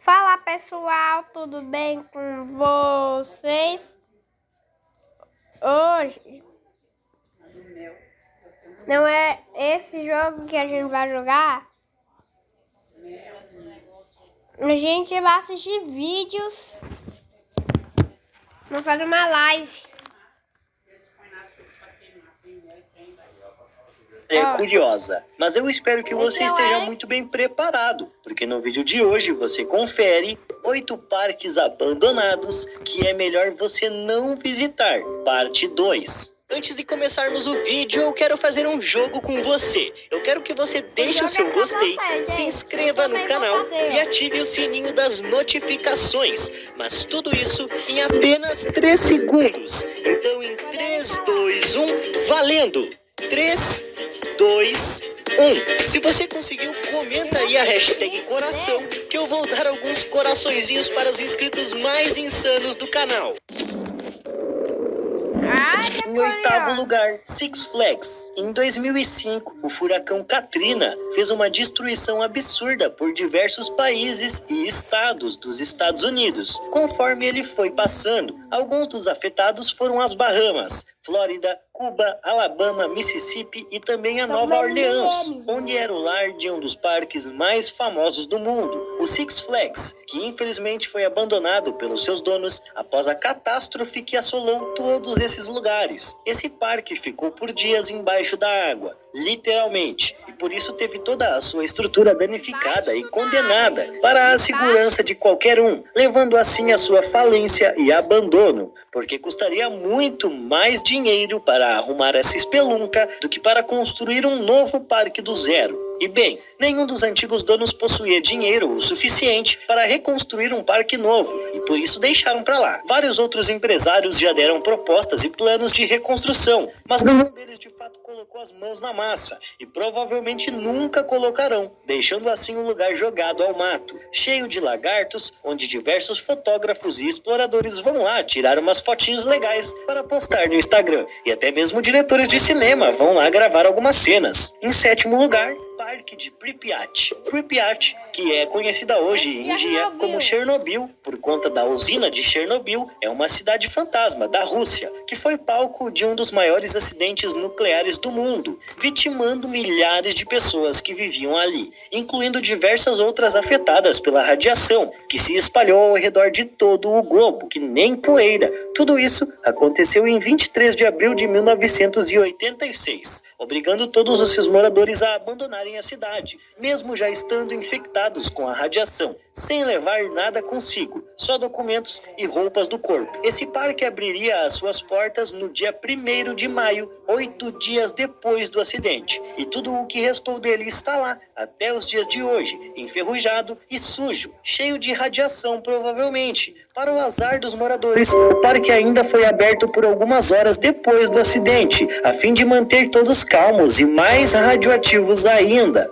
Fala pessoal, tudo bem com vocês? Hoje não é esse jogo que a gente vai jogar. A gente vai assistir vídeos. Vamos fazer uma live. É curiosa, mas eu espero que você esteja muito bem preparado, porque no vídeo de hoje você confere 8 parques abandonados que é melhor você não visitar, parte 2. Antes de começarmos o vídeo, eu quero fazer um jogo com você. Eu quero que você deixe o seu gostei, se inscreva no canal e ative o sininho das notificações. Mas tudo isso em apenas 3 segundos. Então em 3, 2, 1, valendo! 3, 2, 1. Se você conseguiu, comenta aí a hashtag coração, que eu vou dar alguns coraçõezinhos para os inscritos mais insanos do canal. Em oitavo lugar, Six Flags. Em 2005, o furacão Katrina fez uma destruição absurda por diversos países e estados dos Estados Unidos. Conforme ele foi passando, alguns dos afetados foram as Bahamas, Flórida, Cuba, Alabama, Mississippi e também a Nova Orleans, onde era o lar de um dos parques mais famosos do mundo, o Six Flags, que infelizmente foi abandonado pelos seus donos após a catástrofe que assolou todos esses lugares. Esse parque ficou por dias embaixo da água, literalmente, e por isso teve toda a sua estrutura danificada e condenada para a segurança de qualquer um, levando assim a sua falência e abandono, porque custaria muito mais dinheiro para arrumar essa espelunca do que para construir um novo parque do zero. E bem, nenhum dos antigos donos possuía dinheiro o suficiente para reconstruir um parque novo, e por isso deixaram para lá. Vários outros empresários já deram propostas e planos de reconstrução, mas nenhum deles de fato colocou as mãos na massa, e provavelmente nunca colocarão, deixando assim o lugar jogado ao mato, cheio de lagartos, onde diversos fotógrafos e exploradores vão lá tirar umas fotinhos legais para postar no Instagram, e até mesmo diretores de cinema vão lá gravar algumas cenas. Em sétimo lugar, Parque de Pripyat. Pripyat, que é conhecida hoje em dia como Chernobyl, por conta da usina de Chernobyl, é uma cidade fantasma da Rússia, que foi palco de um dos maiores acidentes nucleares do mundo, vitimando milhares de pessoas que viviam ali, incluindo diversas outras afetadas pela radiação, que se espalhou ao redor de todo o globo, que nem poeira. Tudo isso aconteceu em 23 de abril de 1986, obrigando todos os seus moradores a abandonarem a cidade, mesmo já estando infectados com a radiação, sem levar nada consigo, só documentos e roupas do corpo. Esse parque abriria as suas portas no dia 1º de maio, 8 dias depois do acidente, e tudo o que restou dele está lá, até os dias de hoje, enferrujado e sujo, cheio de radiação provavelmente. Para o azar dos moradores, o parque ainda foi aberto por algumas horas depois do acidente, a fim de manter todos calmos e mais radioativos ainda.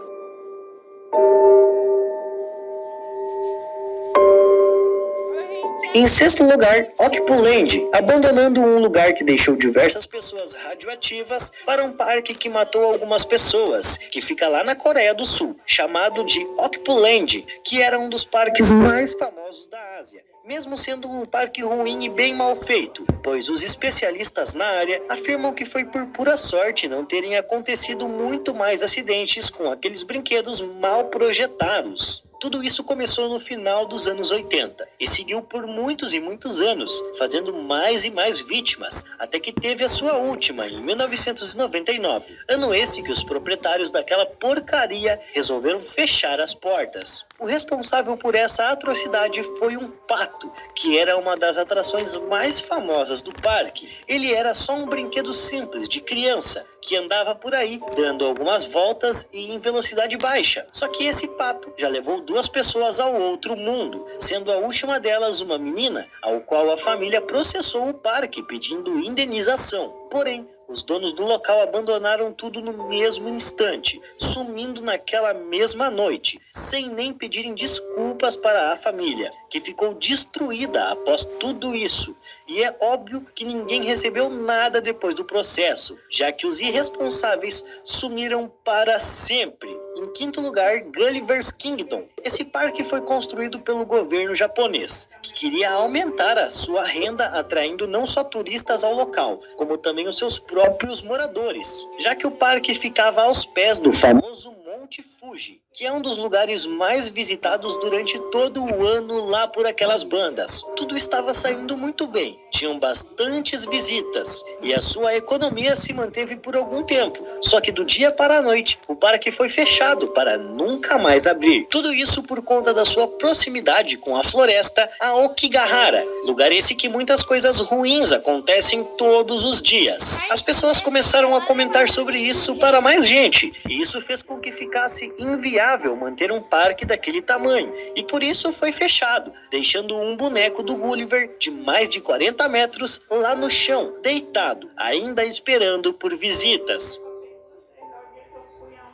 Em sexto lugar, Okpuland, abandonando um lugar que deixou diversas pessoas radioativas para um parque que matou algumas pessoas, que fica lá na Coreia do Sul, chamado de Okpuland, que era um dos parques mais famosos da Ásia, mesmo sendo um parque ruim e bem mal feito, pois os especialistas na área afirmam que foi por pura sorte não terem acontecido muito mais acidentes com aqueles brinquedos mal projetados. Tudo isso começou no final dos anos 80 e seguiu por muitos e muitos anos, fazendo mais e mais vítimas, até que teve a sua última em 1999, ano esse que os proprietários daquela porcaria resolveram fechar as portas. O responsável por essa atrocidade foi um pato, que era uma das atrações mais famosas do parque. Ele era só um brinquedo simples de criança, que andava por aí, dando algumas voltas e em velocidade baixa. Só que esse pato já levou 2 pessoas ao outro mundo, sendo a última delas uma menina, ao qual a família processou o parque pedindo indenização. Porém, os donos do local abandonaram tudo no mesmo instante, sumindo naquela mesma noite, sem nem pedirem desculpas para a família, que ficou destruída após tudo isso. E é óbvio que ninguém recebeu nada depois do processo, já que os irresponsáveis sumiram para sempre. Em quinto lugar, Gulliver's Kingdom. Esse parque foi construído pelo governo japonês, que queria aumentar a sua renda atraindo não só turistas ao local, como também os seus próprios moradores, já que o parque ficava aos pés do famoso Monte Fuji, que é um dos lugares mais visitados durante todo o ano lá por aquelas bandas. Tudo estava saindo muito bem, tinham bastantes visitas e a sua economia se manteve por algum tempo. Só que do dia para a noite, o parque foi fechado para nunca mais abrir. Tudo isso por conta da sua proximidade com a floresta Aokigahara, lugar esse que muitas coisas ruins acontecem todos os dias. As pessoas começaram a comentar sobre isso para mais gente, e isso fez com que ficasse inviável manter um parque daquele tamanho, e por isso foi fechado, deixando um boneco do Gulliver de mais de 40 metros lá no chão, deitado, ainda esperando por visitas.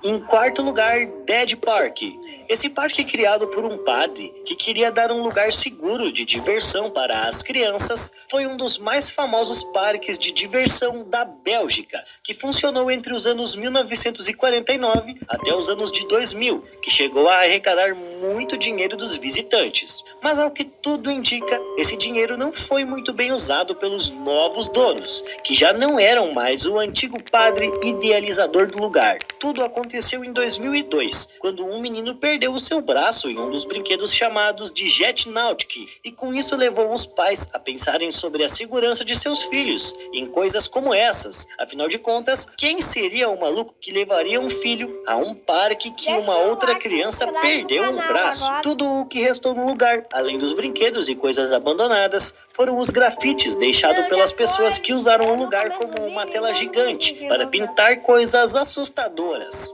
Em quarto lugar, Dead Park. Esse parque criado por um padre que queria dar um lugar seguro de diversão para as crianças foi um dos mais famosos parques de diversão da Bélgica, que funcionou entre os anos 1949 até os anos de 2000, que chegou a arrecadar muito dinheiro dos visitantes. Mas ao que tudo indica, esse dinheiro não foi muito bem usado pelos novos donos, que já não eram mais o antigo padre idealizador do lugar. Tudo aconteceu em 2002, quando um menino perdeu o seu braço em um dos brinquedos chamados de Jet Nautic, e com isso levou os pais a pensarem sobre a segurança de seus filhos em coisas como essas. Afinal de contas, quem seria o maluco que levaria um filho a um parque que uma outra criança perdeu um braço? Tudo o que restou no lugar, além dos brinquedos e coisas abandonadas, foram os grafites deixados pelas pessoas que usaram o lugar como uma tela gigante para pintar coisas assustadoras.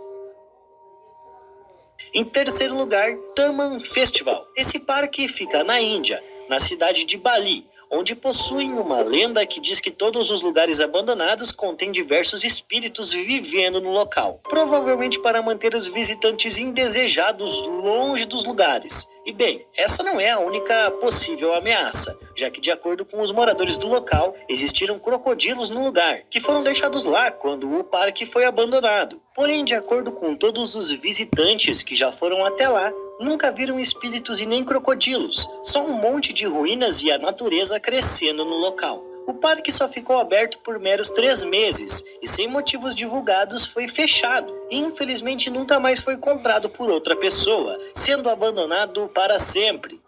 Em terceiro lugar, Taman Festival. Esse parque fica na Índia, na cidade de Bali, onde possuem uma lenda que diz que todos os lugares abandonados contêm diversos espíritos vivendo no local, provavelmente para manter os visitantes indesejados longe dos lugares. E bem, essa não é a única possível ameaça, já que de acordo com os moradores do local, existiram crocodilos no lugar, que foram deixados lá quando o parque foi abandonado. Porém, de acordo com todos os visitantes que já foram até lá, nunca viram espíritos e nem crocodilos, só um monte de ruínas e a natureza crescendo no local. O parque só ficou aberto por meros 3 meses e sem motivos divulgados foi fechado e infelizmente nunca mais foi comprado por outra pessoa, sendo abandonado para sempre.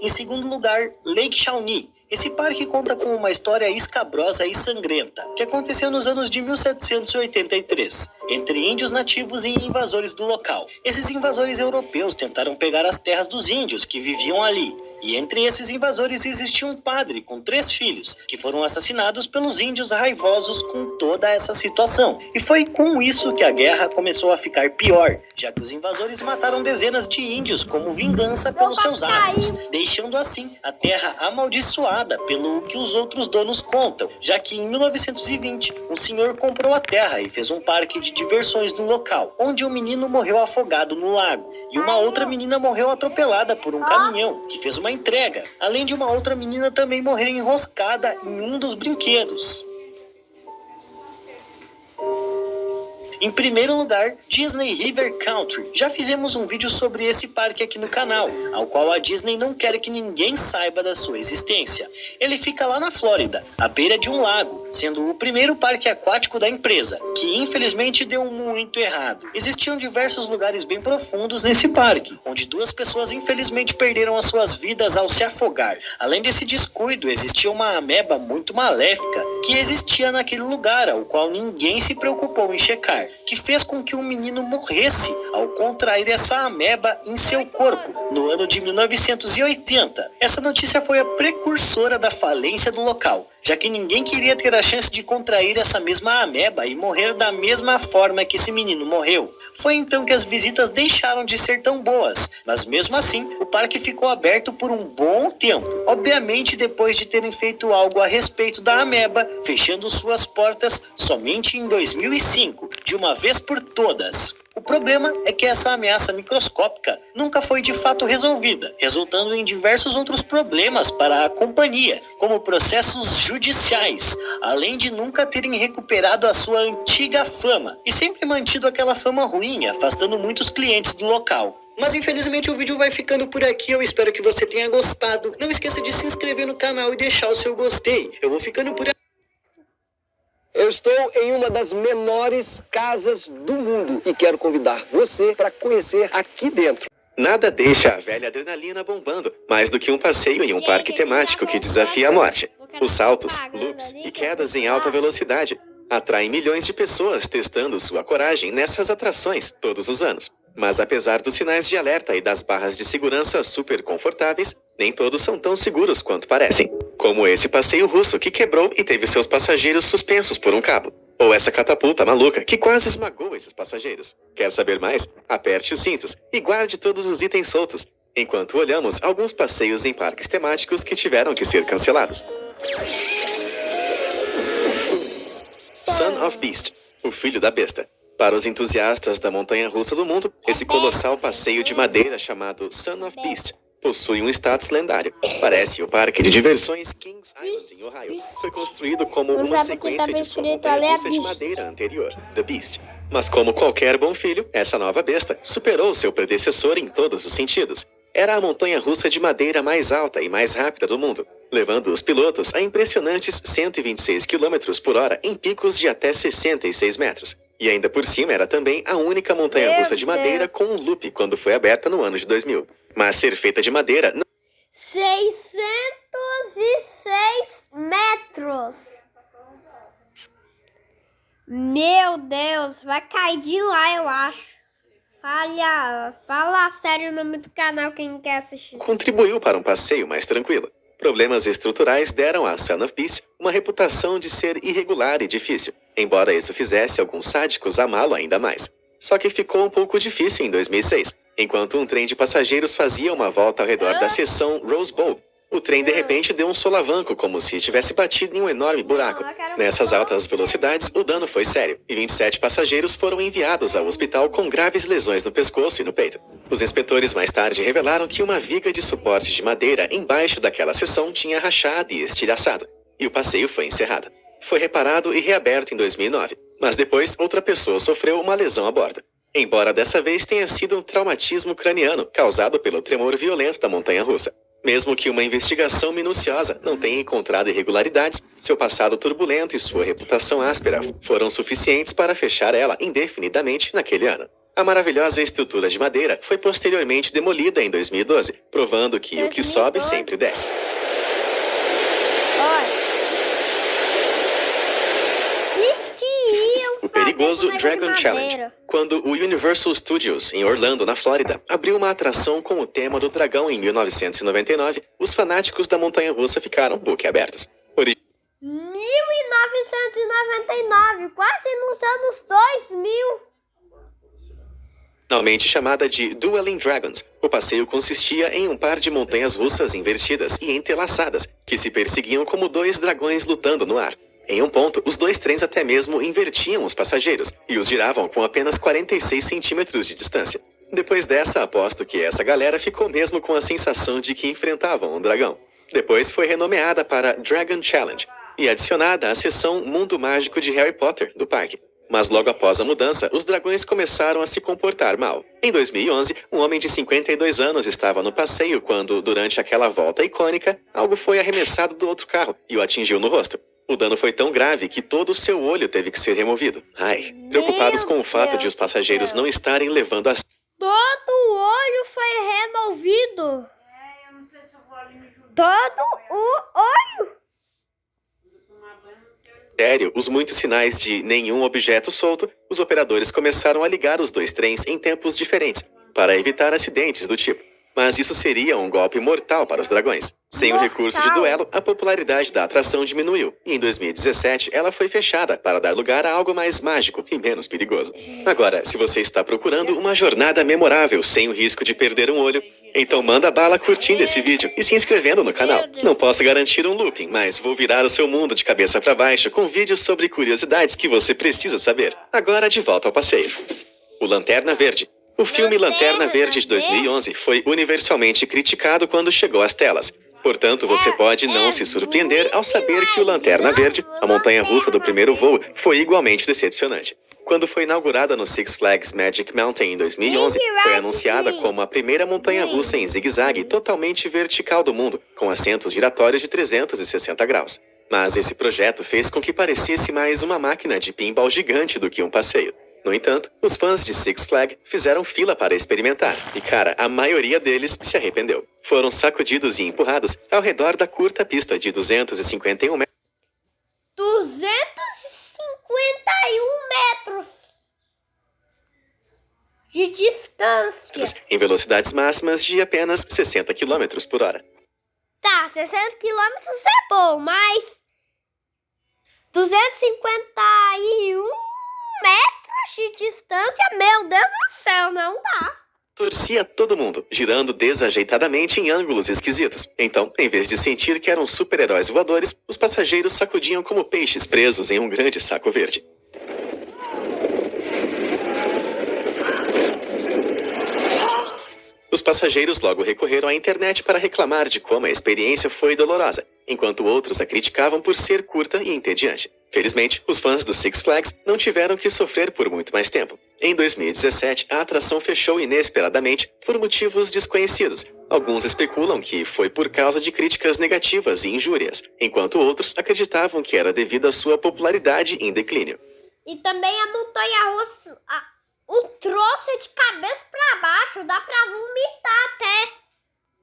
Em segundo lugar, Lake Shawnee. Esse parque conta com uma história escabrosa e sangrenta, que aconteceu nos anos de 1783, entre índios nativos e invasores do local. Esses invasores europeus tentaram pegar as terras dos índios que viviam ali, e entre esses invasores existia um padre com 3 filhos, que foram assassinados pelos índios raivosos com toda essa situação. E foi com isso que a guerra começou a ficar pior, já que os invasores mataram dezenas de índios como vingança pelos seus atos, deixando assim a terra amaldiçoada pelo que os outros donos contam, já que em 1920 um senhor comprou a terra e fez um parque de diversões no local, onde um menino morreu afogado no lago, e uma outra menina morreu atropelada por um caminhão, que fez uma entrega, além de uma outra menina também morrer enroscada em um dos brinquedos. Em primeiro lugar, Disney River Country. Já fizemos um vídeo sobre esse parque aqui no canal, ao qual a Disney não quer que ninguém saiba da sua existência. Ele fica lá na Flórida, à beira de um lago, sendo o primeiro parque aquático da empresa, que infelizmente deu muito errado. Existiam diversos lugares bem profundos nesse parque, onde 2 pessoas infelizmente perderam as suas vidas ao se afogar. Além desse descuido, existia uma ameba muito maléfica que existia naquele lugar, ao qual ninguém se preocupou em checar, que fez com que um menino morresse ao contrair essa ameba em seu corpo, no ano de 1980. Essa notícia foi a precursora da falência do local, já que ninguém queria ter a chance de contrair essa mesma ameba e morrer da mesma forma que esse menino morreu. Foi então que as visitas deixaram de ser tão boas, mas mesmo assim, o parque ficou aberto por um bom tempo. Obviamente depois de terem feito algo a respeito da ameba, fechando suas portas somente em 2005, de uma vez por todas. O problema é que essa ameaça microscópica nunca foi de fato resolvida, resultando em diversos outros problemas para a companhia, como processos judiciais, além de nunca terem recuperado a sua antiga fama e sempre mantido aquela fama ruim, afastando muitos clientes do local. Mas infelizmente o vídeo vai ficando por aqui, eu espero que você tenha gostado. Não esqueça de se inscrever no canal e deixar o seu gostei. Eu vou ficando por aqui. Eu estou em uma das menores casas do mundo e quero convidar você para conhecer aqui dentro. Nada deixa a velha adrenalina bombando mais do que um passeio em um parque temático que desafia a morte. Os saltos, loops e quedas em alta velocidade atraem milhões de pessoas testando sua coragem nessas atrações todos os anos. Mas apesar dos sinais de alerta e das barras de segurança super confortáveis, nem todos são tão seguros quanto parecem. Como esse passeio russo que quebrou e teve seus passageiros suspensos por um cabo. Ou essa catapulta maluca que quase esmagou esses passageiros. Quer saber mais? Aperte os cintos e guarde todos os itens soltos, enquanto olhamos alguns passeios em parques temáticos que tiveram que ser cancelados. Son of Beast, o filho da besta. Para os entusiastas da montanha-russa do mundo, esse colossal passeio de madeira chamado Son of Beast possui um status lendário. Parece o parque de diversões Kings Island, em Ohio. Foi construído como uma sequência de sua montanha-russa de madeira anterior, The Beast. Mas como qualquer bom filho, essa nova besta superou seu predecessor em todos os sentidos. Era a montanha-russa de madeira mais alta e mais rápida do mundo, levando os pilotos a impressionantes 126 km por hora em picos de até 66 metros. E ainda por cima era também a única montanha-russa de madeira com um loop quando foi aberta no ano de 2000. Mas ser feita de madeira... 606 metros. Meu Deus, vai cair de lá, eu acho. Fala sério o nome do canal, quem quer assistir. Contribuiu para um passeio mais tranquilo. Problemas estruturais deram a Son of Beast uma reputação de ser irregular e difícil, embora isso fizesse alguns sádicos amá-lo ainda mais. Só que ficou um pouco difícil em 2006, enquanto um trem de passageiros fazia uma volta ao redor da seção Rose Bowl. O trem de repente deu um solavanco, como se tivesse batido em um enorme buraco. Nessas altas velocidades, o dano foi sério, e 27 passageiros foram enviados ao hospital com graves lesões no pescoço e no peito. Os inspetores mais tarde revelaram que uma viga de suporte de madeira embaixo daquela seção tinha rachado e estilhaçado, e o passeio foi encerrado. Foi reparado e reaberto em 2009, mas depois outra pessoa sofreu uma lesão a bordo. Embora dessa vez tenha sido um traumatismo craniano causado pelo tremor violento da montanha-russa. Mesmo que uma investigação minuciosa não tenha encontrado irregularidades, seu passado turbulento e sua reputação áspera foram suficientes para fechar ela indefinidamente naquele ano. A maravilhosa estrutura de madeira foi posteriormente demolida em 2012, provando que o que sobe sempre desce. O perigoso Dragon Challenge, quando o Universal Studios, em Orlando, na Flórida, abriu uma atração com o tema do dragão em 1999, os fanáticos da montanha-russa ficaram boquiabertos. 1999, quase nos anos 2000. Originalmente chamada de Dueling Dragons, o passeio consistia em um par de montanhas russas invertidas e entrelaçadas, que se perseguiam como dois dragões lutando no ar. Em um ponto, os dois trens até mesmo invertiam os passageiros e os giravam com apenas 46 centímetros de distância. Depois dessa, aposto que essa galera ficou mesmo com a sensação de que enfrentavam um dragão. Depois foi renomeada para Dragon Challenge e adicionada à seção Mundo Mágico de Harry Potter do parque. Mas logo após a mudança, os dragões começaram a se comportar mal. Em 2011, um homem de 52 anos estava no passeio quando, durante aquela volta icônica, algo foi arremessado do outro carro e o atingiu no rosto. O dano foi tão grave que todo o seu olho teve que ser removido. Preocupados com o fato de os passageiros não estarem levando a... Todo o olho foi removido. Eu não sei se eu vou ali me ajudar. Todo o olho. sério os muitos sinais de nenhum objeto solto, os operadores começaram a ligar os dois trens em tempos diferentes, para evitar acidentes do tipo. Mas isso seria um golpe mortal para os dragões. Sem o recurso de duelo, a popularidade da atração diminuiu. E em 2017, ela foi fechada para dar lugar a algo mais mágico e menos perigoso. Agora, se você está procurando uma jornada memorável sem o risco de perder um olho, então manda bala curtindo esse vídeo e se inscrevendo no canal. Não posso garantir um looping, mas vou virar o seu mundo de cabeça para baixo com vídeos sobre curiosidades que você precisa saber. Agora de volta ao passeio. O Lanterna Verde. O filme Lanterna Lanterna Verde de 2011 foi universalmente criticado quando chegou às telas. Portanto, você pode não se surpreender ao saber que o Lanterna Verde, a montanha-russa do primeiro voo, foi igualmente decepcionante. Quando foi inaugurada no Six Flags Magic Mountain em 2011, foi anunciada como a primeira montanha-russa em zigue-zague totalmente vertical do mundo, com assentos giratórios de 360 graus. Mas esse projeto fez com que parecesse mais uma máquina de pinball gigante do que um passeio. No entanto, os fãs de Six Flags fizeram fila para experimentar, e cara, a maioria deles se arrependeu. Foram sacudidos e empurrados ao redor da curta pista de 251 metros. 251 metros de distância. Em velocidades máximas de apenas 60 km por hora. Tá, 60 quilômetros é bom, mas 251 metros de distância, meu Deus do céu, não dá. Torcia todo mundo, girando desajeitadamente em ângulos esquisitos. Então, em vez de sentir que eram super-heróis voadores, os passageiros sacudiam como peixes presos em um grande saco verde. Os passageiros logo recorreram à internet para reclamar de como a experiência foi dolorosa, enquanto outros a criticavam por ser curta e entediante. Felizmente, os fãs do Six Flags não tiveram que sofrer por muito mais tempo. Em 2017, a atração fechou inesperadamente por motivos desconhecidos. Alguns especulam que foi por causa de críticas negativas e injúrias, enquanto outros acreditavam que era devido à sua popularidade em declínio. E também a montanha-russa, o troço é de cabeça pra baixo, dá pra vomitar até.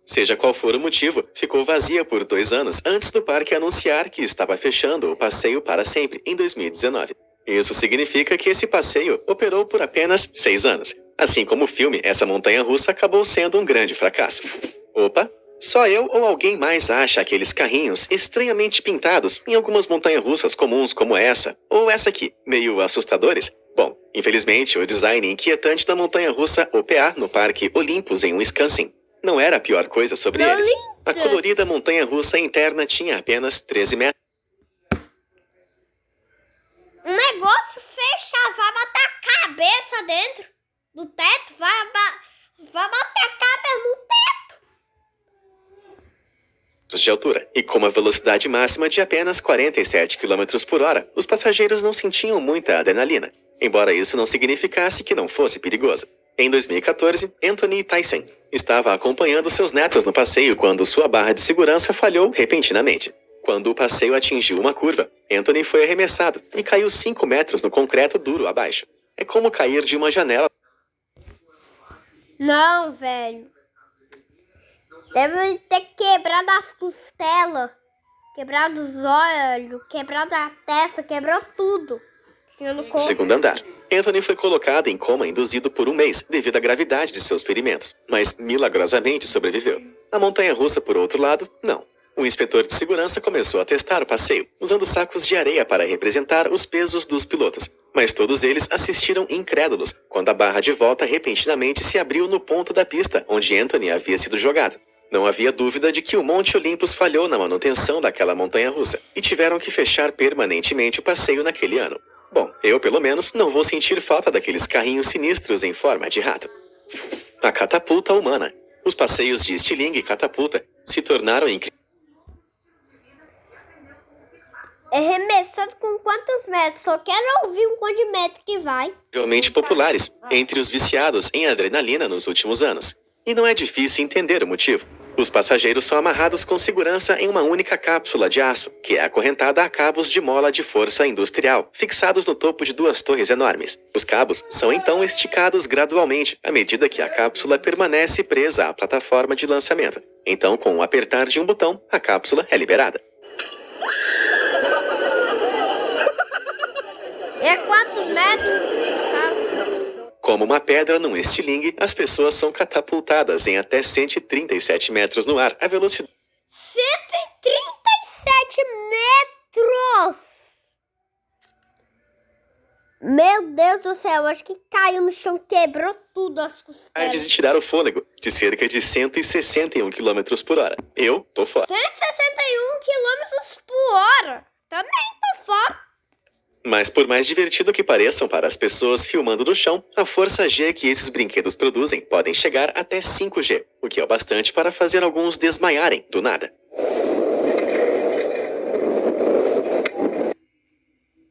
Seja qual for o motivo, ficou vazia por 2 anos antes do parque anunciar que estava fechando o passeio para sempre em 2019. Isso significa que esse passeio operou por apenas 6 anos. Assim como o filme, essa montanha-russa acabou sendo um grande fracasso. Opa! Só eu ou alguém mais acha aqueles carrinhos estranhamente pintados em algumas montanhas-russas comuns como essa, ou essa aqui, meio assustadores? Bom, infelizmente o design inquietante da montanha-russa OPA no Parque Olympus em Wisconsin não era a pior coisa sobre eles. A colorida montanha-russa interna tinha apenas 13 metros. Um negócio fechado, vai bater a cabeça dentro do teto, vai bater a cabeça no teto. De altura, e com uma velocidade máxima de apenas 47 km por hora, os passageiros não sentiam muita adrenalina, embora isso não significasse que não fosse perigoso. Em 2014, Anthony Tyson estava acompanhando seus netos no passeio quando sua barra de segurança falhou repentinamente. Quando o passeio atingiu uma curva, Anthony foi arremessado e caiu 5 metros no concreto duro abaixo. É como cair de uma janela. Não, velho. Deve ter quebrado as costelas, quebrado os olhos, quebrado a testa, quebrou tudo. Segundo andar. Anthony foi colocado em coma induzido por 1 mês devido à gravidade de seus ferimentos, mas milagrosamente sobreviveu. A montanha-russa, por outro lado, não. O inspetor de segurança começou a testar o passeio, usando sacos de areia para representar os pesos dos pilotos. Mas todos eles assistiram incrédulos quando a barra de volta repentinamente se abriu no ponto da pista onde Anthony havia sido jogado. Não havia dúvida de que o Monte Olympus falhou na manutenção daquela montanha-russa e tiveram que fechar permanentemente o passeio naquele ano. Bom, eu pelo menos não vou sentir falta daqueles carrinhos sinistros em forma de rato. A catapulta humana. Os passeios de estilingue e catapulta se tornaram incríveis. É arremessado com quantos metros? Só quero ouvir um quanto de metro que vai. Realmente populares entre os viciados em adrenalina nos últimos anos. E não é difícil entender o motivo. Os passageiros são amarrados com segurança em uma única cápsula de aço, que é acorrentada a cabos de mola de força industrial, fixados no topo de 2 torres enormes. Os cabos são então esticados gradualmente, à medida que a cápsula permanece presa à plataforma de lançamento. Então, com o apertar de um botão, a cápsula é liberada. É quantos metros? Como uma pedra num estilingue, as pessoas são catapultadas em até 137 metros no ar, a velocidade... 137 metros! Meu Deus do céu, acho que caiu no chão, quebrou tudo as costelas. de tirar o fôlego, de cerca de 161 km por hora. Eu tô fora. 161 km por hora. Também tô fora. Mas por mais divertido que pareçam para as pessoas filmando no chão, a força G que esses brinquedos produzem podem chegar até 5G, o que é o bastante para fazer alguns desmaiarem do nada.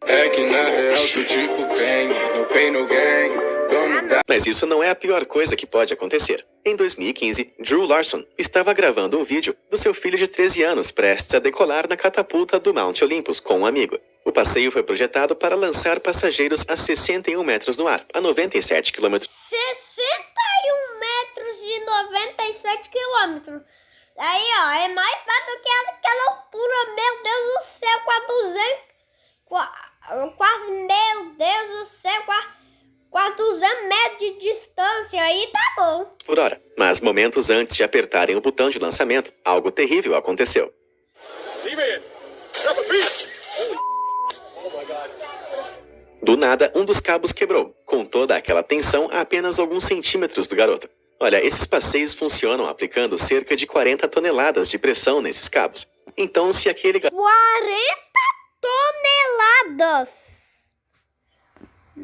É que na real tô tipo bem, no pain no gang, vamos dar. Mas isso não é a pior coisa que pode acontecer. Em 2015, Drew Larson estava gravando um vídeo do seu filho de 13 anos prestes a decolar na catapulta do Mount Olympus com um amigo. O passeio foi projetado para lançar passageiros a 61 metros no ar, a 97 km. 61 metros e 97 quilômetros. Aí, ó, é mais baixo do que aquela altura, meu Deus do céu, quase, meu Deus do céu, quase 200 metros de distância, aí tá bom. Por hora. Mas momentos antes de apertarem o botão de lançamento, algo terrível aconteceu. Do nada, um dos cabos quebrou, com toda aquela tensão a apenas alguns centímetros do garoto. Olha, esses passeios funcionam aplicando cerca de 40 toneladas de pressão nesses cabos. Então, se aquele 40 toneladas!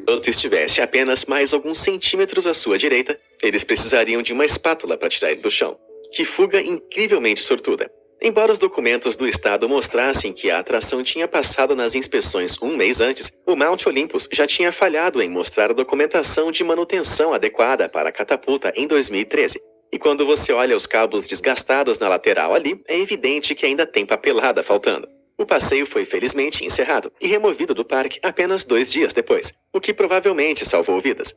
garoto estivesse apenas mais alguns centímetros à sua direita, eles precisariam de uma espátula para tirar ele do chão. Que fuga incrivelmente sortuda. Embora os documentos do estado mostrassem que a atração tinha passado nas inspeções um mês antes, o Mount Olympus já tinha falhado em mostrar a documentação de manutenção adequada para a catapulta em 2013. E quando você olha os cabos desgastados na lateral ali, é evidente que ainda tem papelada faltando. O passeio foi felizmente encerrado e removido do parque apenas 2 dias depois, o que provavelmente salvou vidas.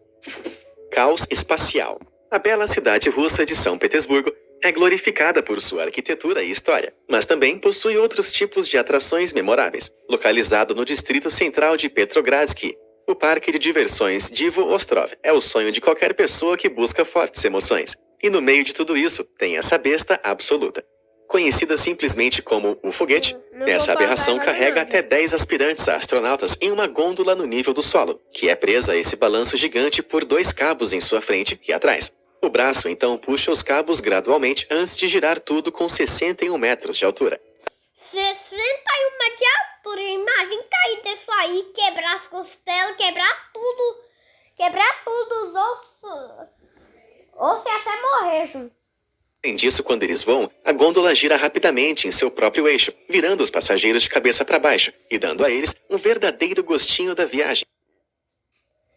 Caos espacial. A bela cidade russa de São Petersburgo é glorificada por sua arquitetura e história, mas também possui outros tipos de atrações memoráveis. Localizado no distrito central de Petrogradsky, o parque de diversões Divo Ostrov é o sonho de qualquer pessoa que busca fortes emoções. E no meio de tudo isso, tem essa besta absoluta. Conhecida simplesmente como o foguete, essa aberração carrega até 10 aspirantes a astronautas em uma gôndola no nível do solo, que é presa a esse balanço gigante por 2 cabos em sua frente e atrás. O braço então puxa os cabos gradualmente antes de girar tudo com 61 metros de altura. 61 de altura, imagina cair disso aí, quebrar as costelas, quebrar tudo os ossos, ou se até morrer, junto. Além disso, quando eles voam, a gôndola gira rapidamente em seu próprio eixo, virando os passageiros de cabeça para baixo e dando a eles um verdadeiro gostinho da viagem.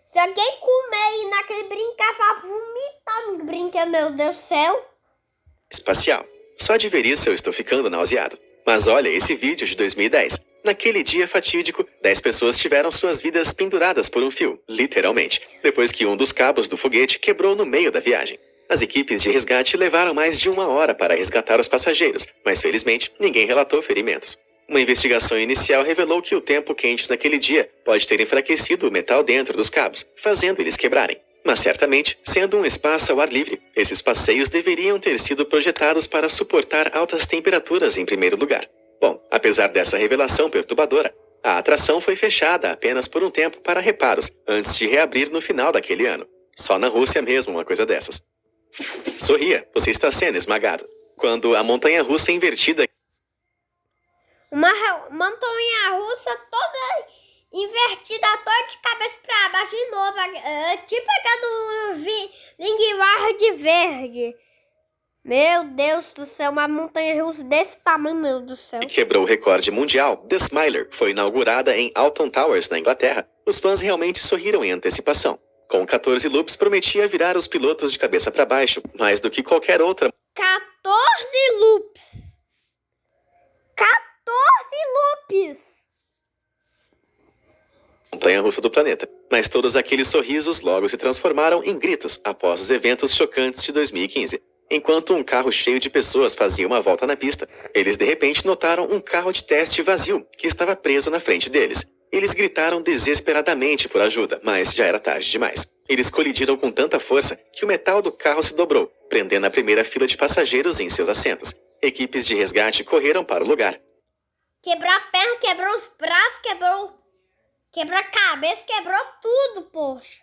Se alguém comer e naquele brincar, vai vomitar no brinquedo, meu Deus do céu. Espacial. Só de ver isso eu estou ficando nauseado. Mas olha esse vídeo de 2010. Naquele dia fatídico, 10 pessoas tiveram suas vidas penduradas por um fio, literalmente, depois que um dos cabos do foguete quebrou no meio da viagem. As equipes de resgate levaram mais de 1 hora para resgatar os passageiros, mas felizmente ninguém relatou ferimentos. Uma investigação inicial revelou que o tempo quente naquele dia pode ter enfraquecido o metal dentro dos cabos, fazendo eles quebrarem. Mas certamente, sendo um espaço ao ar livre, esses passeios deveriam ter sido projetados para suportar altas temperaturas em primeiro lugar. Bom, apesar dessa revelação perturbadora, a atração foi fechada apenas por um tempo para reparos, antes de reabrir no final daquele ano. Só na Rússia mesmo uma coisa dessas. Sorria, você está sendo esmagado. Quando a montanha-russa invertida... Uma montanha-russa toda invertida, toda de cabeça pra baixo de novo. Tipo aquela do Linguivarde Verde. Meu Deus do céu, uma montanha-russa desse tamanho, meu Deus do céu. quebrou o recorde mundial, The Smiler foi inaugurada em Alton Towers, na Inglaterra. Os fãs realmente sorriram em antecipação. Com 14 loops, prometia virar os pilotos de cabeça para baixo, mais do que qualquer outra 14 loops. 14 loops. montanha-russa do planeta. Mas todos aqueles sorrisos logo se transformaram em gritos após os eventos chocantes de 2015. Enquanto um carro cheio de pessoas fazia uma volta na pista, eles de repente notaram um carro de teste vazio que estava preso na frente deles. Eles gritaram desesperadamente por ajuda, mas já era tarde demais. Eles colidiram com tanta força que o metal do carro se dobrou, prendendo a primeira fila de passageiros em seus assentos. Equipes de resgate correram para o lugar. Quebrou a perna, quebrou os braços, quebrou a cabeça, quebrou tudo, poxa.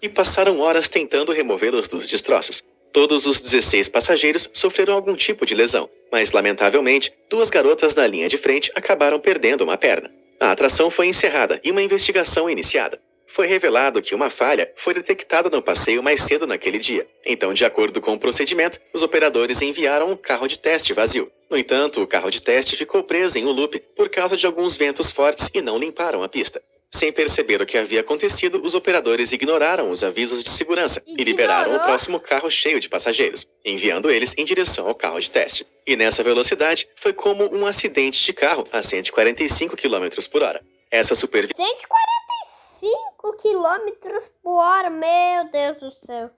E passaram horas tentando removê-los dos destroços. Todos os 16 passageiros sofreram algum tipo de lesão, mas lamentavelmente, 2 garotas na linha de frente acabaram perdendo uma perna. A atração foi encerrada e uma investigação iniciada. Foi revelado que uma falha foi detectada no passeio mais cedo naquele dia. Então, de acordo com o procedimento, os operadores enviaram um carro de teste vazio. No entanto, o carro de teste ficou preso em um loop por causa de alguns ventos fortes e não limparam a pista. Sem perceber o que havia acontecido, os operadores ignoraram os avisos de segurança e liberaram o próximo carro cheio de passageiros, enviando eles em direção ao carro de teste. E nessa velocidade, foi como um acidente de carro a 145 km por hora. Essa supervisão 145 km por hora, meu Deus do céu.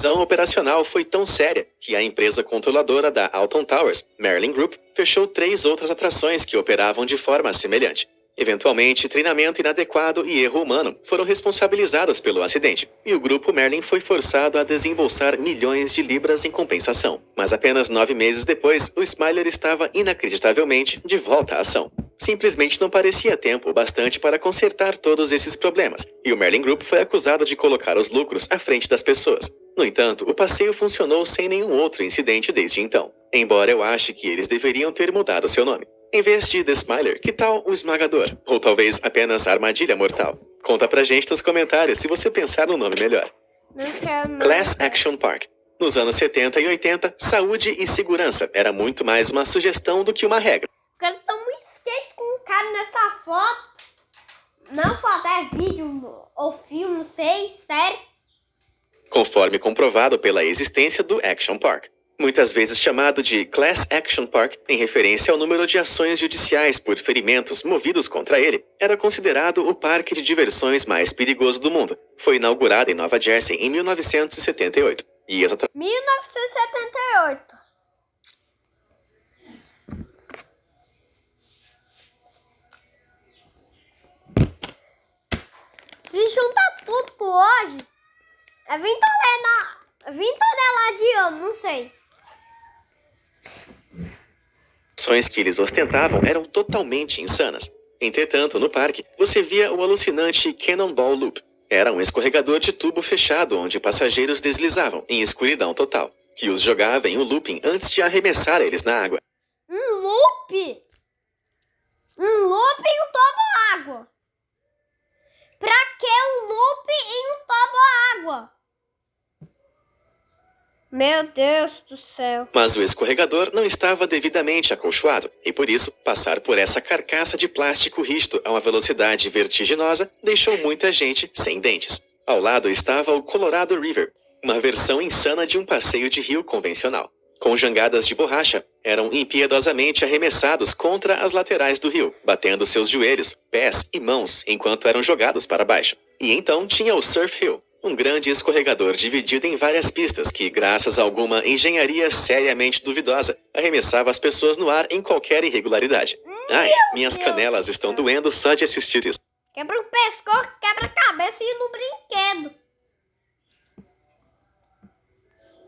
A operacional foi tão séria que a empresa controladora da Alton Towers, Merlin Group, fechou 3 outras atrações que operavam de forma semelhante. Eventualmente, treinamento inadequado e erro humano foram responsabilizados pelo acidente, e o grupo Merlin foi forçado a desembolsar milhões de libras em compensação. Mas apenas 9 meses depois, o Smiler estava inacreditavelmente de volta à ação. Simplesmente não parecia tempo bastante para consertar todos esses problemas, e o Merlin Group foi acusado de colocar os lucros à frente das pessoas. No entanto, o passeio funcionou sem nenhum outro incidente desde então, embora eu ache que eles deveriam ter mudado seu nome. Em vez de The Smiler, que tal o Esmagador? Ou talvez apenas Armadilha Mortal? Conta pra gente nos comentários se você pensar no nome melhor. Não quero não. Class Action Park. Nos anos 70 e 80, saúde e segurança era muito mais uma sugestão do que uma regra. Eu quero tomar um skate com um cara nessa foto. Não foto, é vídeo ou filme, não sei, sério. Conforme comprovado pela existência do Action Park. Muitas vezes chamado de Class Action Park, em referência ao número de ações judiciais por ferimentos movidos contra ele, era considerado o parque de diversões mais perigoso do mundo. Foi inaugurado em Nova Jersey em 1978. E as 1978. Se juntar tudo com hoje, é 20 toneladas de ano, não sei. ações que eles ostentavam eram totalmente insanas. Entretanto, no parque, você via o alucinante Cannonball Loop. Era um escorregador de tubo fechado onde passageiros deslizavam, em escuridão total, que os jogava em um looping antes de arremessar eles na água. Um loop? Um loop em um toboágua? Pra que um loop em um toboágua? Meu Deus do céu. Mas o escorregador não estava devidamente acolchoado, e por isso, passar por essa carcaça de plástico rígido a uma velocidade vertiginosa deixou muita gente sem dentes. Ao lado estava o Colorado River, uma versão insana de um passeio de rio convencional. Com jangadas de borracha, eram impiedosamente arremessados contra as laterais do rio, batendo seus joelhos, pés e mãos enquanto eram jogados para baixo. E então tinha o Surf Hill, um grande escorregador dividido em várias pistas que, graças a alguma engenharia seriamente duvidosa, arremessava as pessoas no ar em qualquer irregularidade. Ai, minhas canelas estão doendo só de assistir isso. Quebra o pescoço, quebra a cabeça e ir no brinquedo.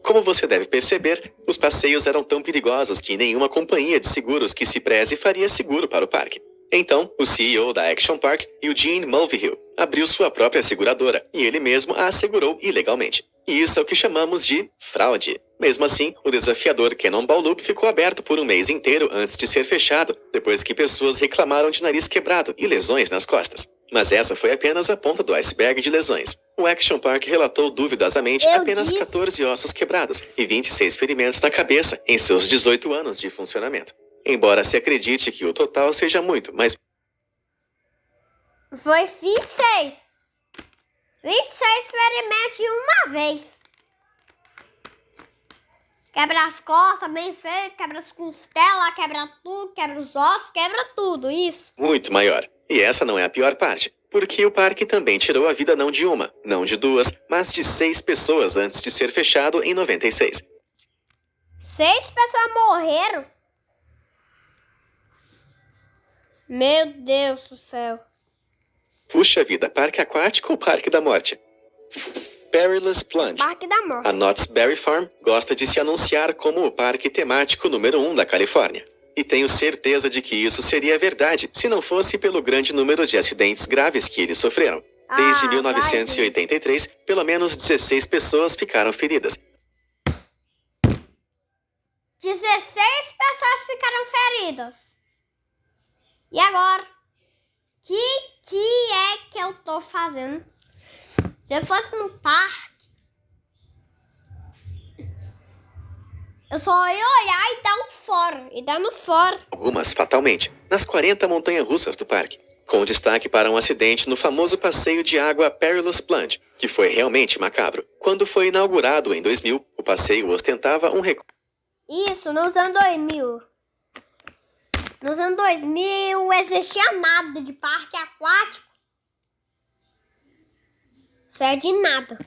Como você deve perceber, os passeios eram tão perigosos que nenhuma companhia de seguros que se preze faria seguro para o parque. Então, o CEO da Action Park, Eugene Mulvihill, abriu sua própria seguradora e ele mesmo a assegurou ilegalmente. E isso é o que chamamos de fraude. Mesmo assim, o desafiador Cannonball Loop ficou aberto por um mês inteiro antes de ser fechado, depois que pessoas reclamaram de nariz quebrado e lesões nas costas. Mas essa foi apenas a ponta do iceberg de lesões. O Action Park relatou duvidosamente apenas 14 ossos quebrados e 26 ferimentos na cabeça em seus 18 anos de funcionamento. Embora se acredite que o total seja muito, mas Foi 26. 26 ferimentos de uma vez. Quebra as costas bem feio, quebra as costelas, quebra tudo, quebra os ossos, quebra tudo, isso. muito maior. E essa não é a pior parte, porque o parque também tirou a vida não de uma, não de duas, mas de 6 pessoas antes de ser fechado em 96. 6 pessoas morreram. Meu Deus do céu. Puxa vida, parque aquático ou parque da morte? Perilous Plunge. Parque da Morte. A Knott's Berry Farm gosta de se anunciar como o parque temático número 1 da Califórnia. E tenho certeza de que isso seria verdade se não fosse pelo grande número de acidentes graves que eles sofreram. Desde 1983, pelo menos 16 pessoas ficaram feridas. 16 pessoas ficaram feridas. E agora? que é que eu tô fazendo? Se eu fosse no parque, eu só ia olhar e dar um fora. E dar no fora. Algumas fatalmente, nas 40 montanhas-russas do parque, com destaque para um acidente no famoso passeio de água Perilous Plunge, que foi realmente macabro. Quando foi inaugurado em 2000, o passeio ostentava um recorde. Isso, nos anos 2000. Nos anos 2000 não existia nada de parque aquático. Isso é de nada.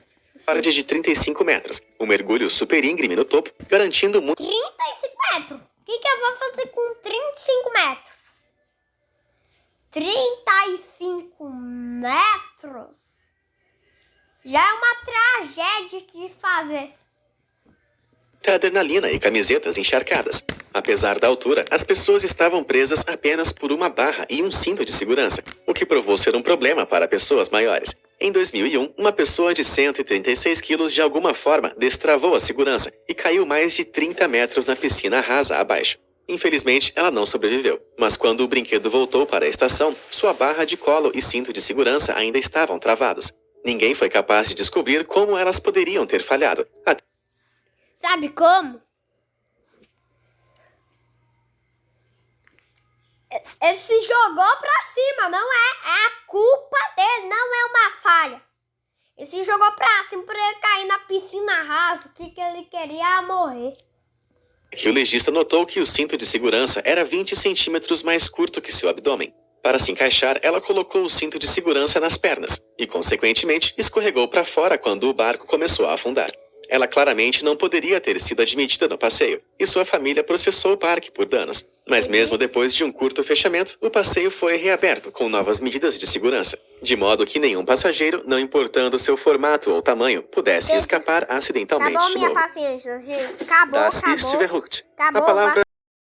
De 35 metros, um mergulho super íngreme no topo, garantindo muito 35 metros. O que eu vou fazer com 35 metros? 35 metros? Já é uma tragédia de fazer. adrenalina e camisetas encharcadas. Apesar da altura, as pessoas estavam presas apenas por uma barra e um cinto de segurança, o que provou ser um problema para pessoas maiores. Em 2001, uma pessoa de 136 quilos de alguma forma destravou a segurança e caiu mais de 30 metros na piscina rasa abaixo. Infelizmente, ela não sobreviveu, mas quando o brinquedo voltou para a estação, sua barra de colo e cinto de segurança ainda estavam travados. Ninguém foi capaz de descobrir como elas poderiam ter falhado. Sabe como? Ele se jogou pra cima, não é? É a culpa dele, não é uma falha. Ele se jogou pra cima pra ele cair na piscina rasa, que ele queria morrer. Que o legista notou que o cinto de segurança era 20 centímetros mais curto que seu abdômen. Para se encaixar, ela colocou o cinto de segurança nas pernas e, consequentemente, escorregou para fora quando o barco começou a afundar. Ela claramente não poderia ter sido admitida no passeio, e sua família processou o parque por danos. Mas mesmo depois de um curto fechamento, o passeio foi reaberto com novas medidas de segurança, de modo que nenhum passageiro, não importando seu formato ou tamanho, pudesse escapar acidentalmente Acabou de minha novo. paciência, gente. Acabou, Das ist acabou. verrückt. Acabou, A palavra